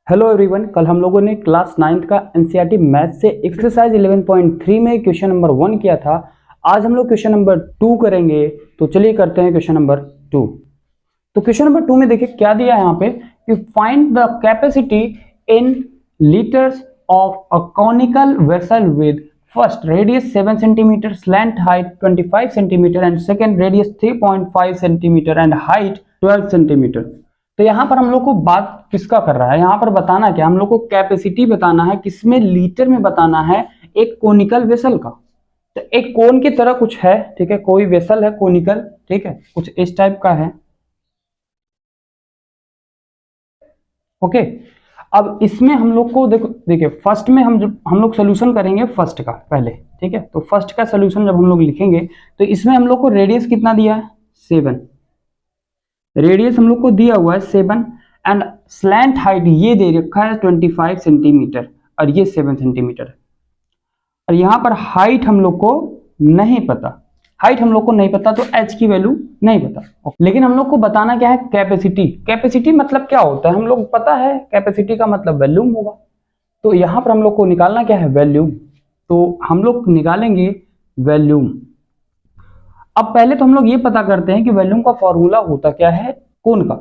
Hello everyone, कल हम लोगों ने क्लास 9th का एनसीईआरटी मैथ से एक्सरसाइज 11.3 में क्वेश्चन नंबर 1 किया था। आज हम लोग क्वेश्चन नंबर 2 करेंगे। तो चलिए करते हैं क्वेश्चन नंबर 2। तो क्वेश्चन नंबर 2 में देखिए क्या दिया है यहाँ पे कि find the capacity in litres of a conical vessel with first radius 7 centimetre, slant height 25 centimetre and second radius 3.5 centimetre and height 12 centimetre. तो यहाँ पर हम लोग को बात किसका कर रहा है, यहाँ पर बताना क्या, हम लोग को कैपेसिटी बताना है, किसमें लीटर में बताना है, एक कोनिकल वेसल का। तो एक कोन की तरह कुछ है, ठीक है, कोई वेसल है कोनिकल, ठीक है, कुछ इस टाइप का है। ओके, अब इसमें हम लोग को देखिए फर्स्ट में हम लोग सोल्यूशन करेंगे फर्स्ट का पहले, ठीक है। तो फर्स्ट का सोल्यूशन जब हम लोग लिखेंगे तो इसमें हम लोग को रेडियस कितना दिया है, 7। रेडियस हम लोग को दिया हुआ है 7 एंड स्लैंट हाइट ये दे रखा है 25 सेंटीमीटर और ये 7 सेंटीमीटर। और यहाँ पर हाइट हम लोग को नहीं पता, हाइट हम लोग को नहीं पता तो एच की वैल्यू नहीं पता। लेकिन हम लोग को बताना क्या है, कैपेसिटी। कैपेसिटी मतलब क्या होता है हम लोग पता है, कैपेसिटी का मतलब वॉल्यूम होगा। तो यहाँ पर हम लोग को निकालना क्या है, वॉल्यूम। तो हम लोग निकालेंगे वॉल्यूम। अब पहले तो हम लोग ये पता करते हैं कि वॉल्यूम का फॉर्मूला होता क्या है कोन का।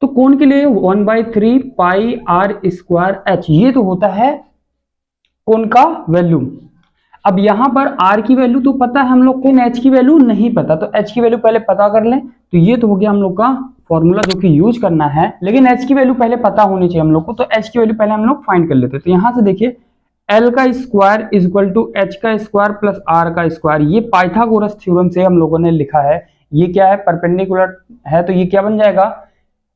तो कोन के लिए 1/3 पाई आर स्क्वायर एच, ये तो होता है कोन का वॉल्यूम। अब यहां पर आर की वैल्यू तो पता है हम लोग को, एच की वैल्यू नहीं पता, तो एच की वैल्यू पहले पता कर लें। तो ये तो हो गया हम लोग का फॉर्मूला जो कि यूज करना है, लेकिन एच की वैल्यू पहले पता होनी चाहिए हम लोग को। तो एच की वैल्यू पहले हम लोग फाइंड कर लेते हैं। तो यहां से देखिए एल का square is equal to H का स्क्वायर प्लस आर का स्क्वायर, ये पाइथागोरस थ्योरम से हम लोगों ने लिखा है। ये क्या है, परपेंडिकुलर है, तो ये क्या बन जाएगा,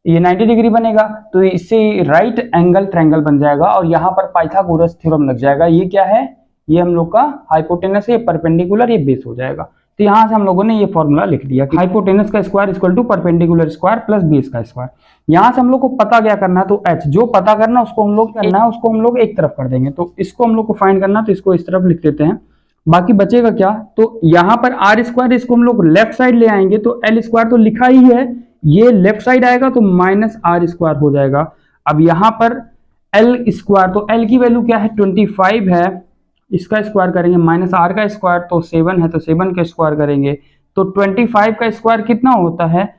ये 90 डिग्री बनेगा, तो इससे राइट एंगल ट्रायंगल बन जाएगा और यहाँ पर पाइथागोरस थ्योरम लग जाएगा। ये क्या है, ये हम लोग का हाइपोटेनस है, ये परपेंडिकुलर, ये बेस हो जाएगा। तो यहाँ से हम लोगों ने ये फॉर्मूला लिख दिया कि हाइपोटेनस का square equal to perpendicular square plus base का स्क्वायर। यहाँ से हम लोग को पता क्या करना है, तो एच जो पता करना उसको हम लोग करना है, उसको हम लोग एक तरफ कर देंगे। तो इसको हम लोग को फाइंड करना, तो इसको इस तरफ लिख देते हैं। बाकी बचेगा क्या, तो यहाँ पर आर स्क्वायर, इसको हम लोग लेफ्ट साइड ले आएंगे, तो एल स्क्वायर तो लिखा ही है, ये लेफ्ट साइड आएगा तो माइनस आर स्क्वायर हो जाएगा। अब यहाँ पर एल स्क्वायर, तो एल की वैल्यू क्या है 25 है, इसका स्क्वायर करेंगे, माइनस आर का स्क्वायर तो 7 है, तो 7 का स्क्वायर करेंगे तो 25 का स्क्वायर कितना होता है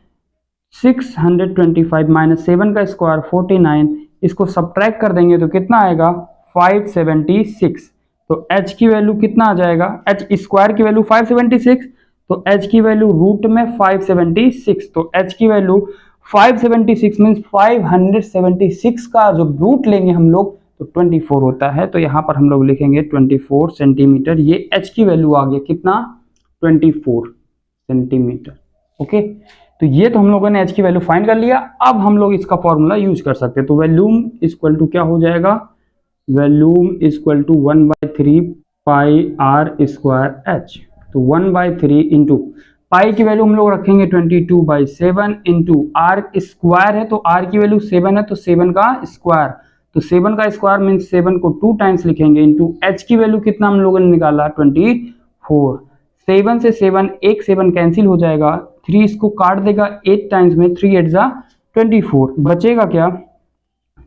625, माइनस 7 का स्क्वायर 49, इसको सब्ट्रैक्ट कर देंगे तो कितना आएगा 576। तो h की वैल्यू कितना आ जाएगा, h स्क्वायर की वैल्यू 576, तो h की वैल्यू रूट में 576, तो h की वैल्यू 576 मीन्स 576 का जो रूट लेंगे हम लोग तो 24 होता है। तो यहाँ पर हम लोग लिखेंगे 24 सेंटीमीटर, ये h की वैल्यू आ गया कितना 24 सेंटीमीटर। ओके, तो ये तो हम लोगों ने h की वैल्यू फाइंड कर लिया। अब हम लोग इसका फॉर्मूला यूज कर सकते हैं। तो वॉल्यूम इक्वल टू क्या हो जाएगा, volume equal to 1/3 pi R square H. तो 1/3 इंटू पाई की वैल्यू हम लोग रखेंगे 22/7 इंटू आर स्क्वायर है, तो आर की वैल्यू 7 है, तो 7 का स्क्वायर, तो 7 का स्क्वायर मीन्स 7 को 2 टाइम्स लिखेंगे इंटू एच की वैल्यू कितना हम लोगों ने निकाला 24। 7 से 7 एक 7 कैंसिल हो जाएगा, 3 इसको काट देगा 8 टाइम्स में, 3 8 जा 24, बचेगा क्या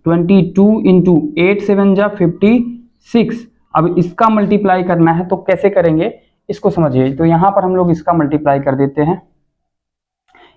22 इंटू 8 7 जा 56। अब इसका मल्टीप्लाई करना है तो कैसे करेंगे इसको समझिए। तो यहां पर हम लोग इसका मल्टीप्लाई कर देते हैं।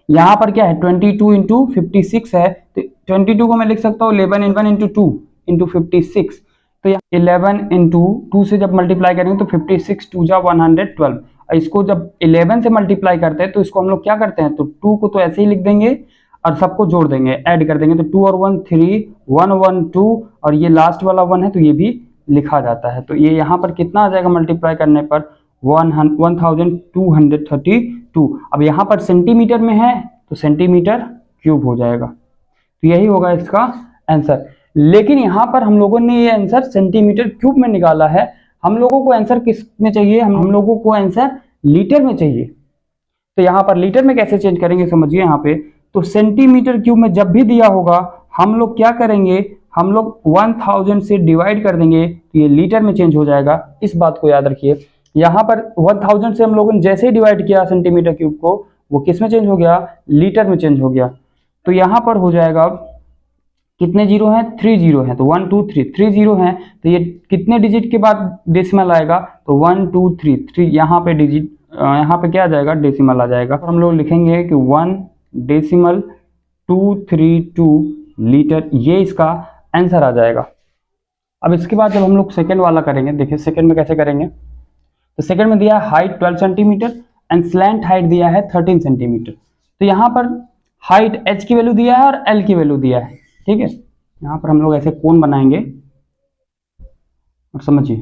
यहां पर क्या है 22 इंटू 56 है, तो 22 को मैं लिख सकता हूँ 11 इन 1 इंटू 2 इंटू 56। तो 11 इंटू 2 से जब मल्टीप्लाई करेंगे तो 56 2 जा 112। इसको जब 11 से मल्टीप्लाई करते हैं तो इसको हम लोग क्या करते हैं, तो 2 को तो ऐसे ही लिख देंगे और सबको जोड़ देंगे, ऐड कर देंगे, तो 2 और 1 3 1 1 2 और ये लास्ट वाला 1 है तो ये भी लिखा जाता है। तो ये यहाँ पर कितना आ जाएगा मल्टीप्लाई करने पर 1232। अब यहाँ पर सेंटीमीटर में है तो सेंटीमीटर क्यूब हो जाएगा, तो यही होगा इसका आंसर। लेकिन यहाँ पर हम लोगों ने ये आंसर सेंटीमीटर क्यूब में निकाला है, हम लोगों को आंसर किस में चाहिए, हम लोगों को आंसर लीटर में चाहिए। तो यहाँ पर लीटर में कैसे चेंज करेंगे समझिए। यहाँ पे तो सेंटीमीटर क्यूब में जब भी दिया होगा हम लोग क्या करेंगे, हम लोग 1000 से डिवाइड कर देंगे तो ये लीटर में चेंज हो जाएगा, इस बात को याद रखिए। यहाँ पर 1000 से हम लोगों ने जैसे ही डिवाइड किया सेंटीमीटर क्यूब को, वो किस में चेंज हो गया, लीटर में चेंज हो गया। तो यहाँ पर हो जाएगा कितने जीरो हैं, 3 जीरो हैं, तो 1 2 3 3 जीरो हैं, तो ये कितने डिजिट के बाद डेसिमल आएगा, तो 1 2 3 3 यहाँ पे डिजिट, यहाँ पे क्या आ जाएगा, डेसिमल आ जाएगा। तो हम लोग लिखेंगे कि 1.232 लीटर, ये इसका आंसर आ जाएगा। अब इसके बाद जब हम लोग सेकेंड वाला करेंगे, देखिए सेकेंड में कैसे करेंगे, तो सेकेंड में दिया है height 12 centimetre and slant height दिया है 13 सेंटीमीटर। तो यहाँ पर हाइट h की वैल्यू दिया है और l की वैल्यू दिया है, ठीक है। यहाँ पर हम लोग ऐसे कोण बनाएंगे और समझिए,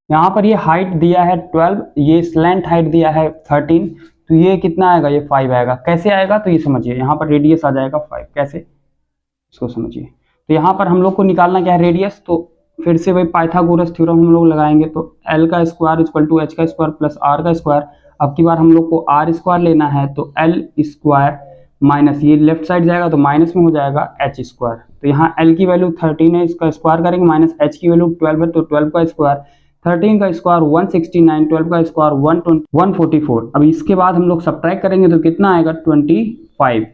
यहाँ पर ये हाइट दिया है 12, ये स्लैंट हाइट दिया है 13, तो ये कितना आएगा, ये 5 आएगा। कैसे आएगा, तो ये समझिए, यहाँ पर रेडियस आ जाएगा 5, कैसे, इसको समझिए। तो यहाँ पर हम लोग को निकालना क्या है, रेडियस, तो फिर से वही पाइथागोरस थ्योरम हम लोग लगाएंगे, तो l का स्क्वायर इक्वल टू h का स्क्वायर प्लस r का स्क्वायर। अब की बार हम लोग को r स्क्वायर लेना है, तो l स्क्वायर माइनस, ये लेफ्ट साइड जाएगा तो माइनस में हो जाएगा h स्क्वायर। तो यहाँ l की वैल्यू 13 है, इसका स्क्वायर करेंगे, माइनस h की वैल्यू 12 है, तो 12 का स्क्वायर, 13 का स्क्वायर 169, 12 का स्क्वायर 144। अब इसके बाद हम लोग सब्ट्रैक्ट करेंगे तो कितना आएगा, 25।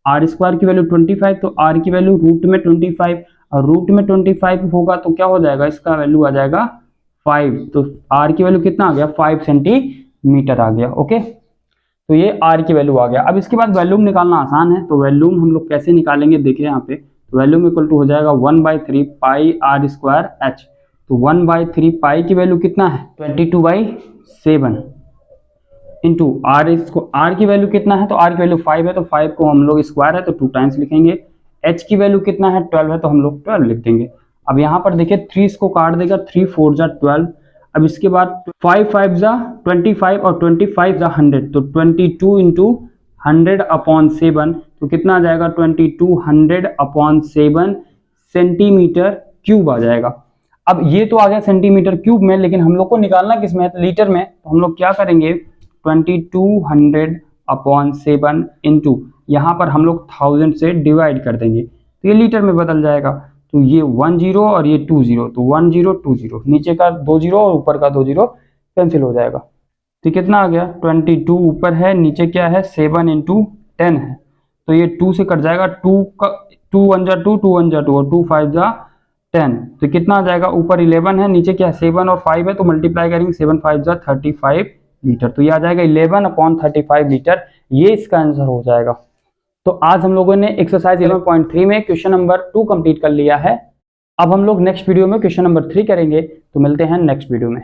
r स्क्वायर की वैल्यू 25, तो r की वैल्यू रूट में 25, और रूट में 25 होगा तो क्या हो जाएगा, इसका वैल्यू आ जाएगा 5, तो r की वैल्यू कितना आ गया, 5 सेंटीमीटर आ गया। ओके, तो ये r की वैल्यू आ गया। अब इसके बाद वैल्यूम निकालना आसान है, तो वैल्यूम हम लोग कैसे निकालेंगे, देखिए यहाँ पे, तो वैल्यूम इक्वल टू हो जाएगा 1/3 पाई r स्क्वायर h। तो 1/3 पाई की वैल्यू कितना है, 22/7 इंटू r की वैल्यू कितना है, तो r की वैल्यू 5 है, तो 5 को हम लोग स्क्वायर है तो 2 टाइम्स लिखेंगे। h की वैल्यू कितना है, 12 है, तो हम लोग 12 लिख देंगे। अब यहाँ पर देखिए 3 इसको काट देगा, 3 4 जा 12। अब इसके बाद 5 5 जा 25 और 25 जा 100, तो 22 इंटू 100/7, तो कितना आ जाएगा, 2200/7 सेंटीमीटर क्यूब आ जाएगा। अब ये तो आ गया सेंटीमीटर क्यूब में, लेकिन हम लोग को निकालना किस में है, लीटर में। तो हम लोग क्या करेंगे, 2200/7 इंटू, यहाँ पर हम लोग 1000 से डिवाइड कर देंगे, तो ये लीटर में बदल जाएगा। तो ये 10 और ये 20, तो 1020, नीचे का 20 और ऊपर का 20 कैंसिल हो जाएगा। तो कितना आ गया, 22 ऊपर है, नीचे क्या है, 7 इंटू 10 है, तो ये 2 से कट जाएगा, 2 1 जा 2, 2 1 जा 2 और 2 5 जा 10, तो कितना आ जाएगा, ऊपर 11 है, नीचे क्या है 7 और 5 है, तो मल्टीप्लाई करेंगे, 7 5 जा 35 लीटर, तो ये आ जाएगा 11/35 लीटर, ये इसका आंसर हो जाएगा। तो आज हम लोगों ने एक्सरसाइज 11.3 में क्वेश्चन नंबर 2 कंप्लीट कर लिया है। अब हम लोग नेक्स्ट वीडियो में क्वेश्चन नंबर 3 करेंगे, तो मिलते हैं नेक्स्ट वीडियो में।